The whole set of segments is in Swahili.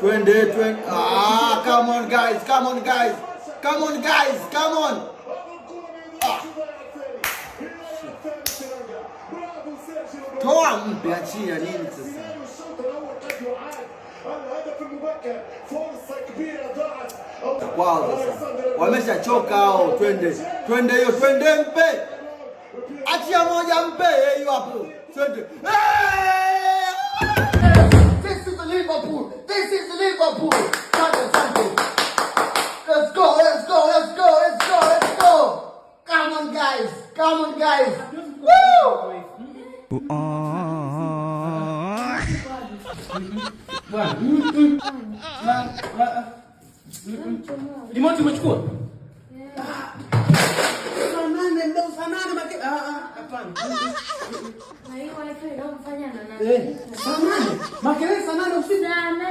Twende. Come on guys. Toa mpe, achia nini sasa? Kwao sasa wameshachoka hao. Twende hiyo, twende mpe, achia moja mpe hiyo hapo, twende. This is the Liverpool. Let's go. Come on guys. Woo! Remote umechukua? Sanane make hapana. Na hiyo wifi ndio mfanya na nani? Sanane. Makelele sanane usiku.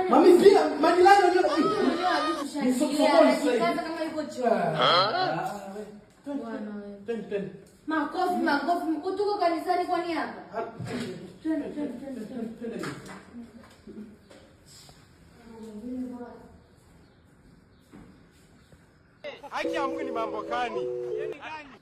Mami pia majirani ndio Sasa kama yuko chuo. Twende. Makofi. Utuko kanisani kwani hapa? Twende. Haki ya Mungu ni mambo gani? Yeni gani?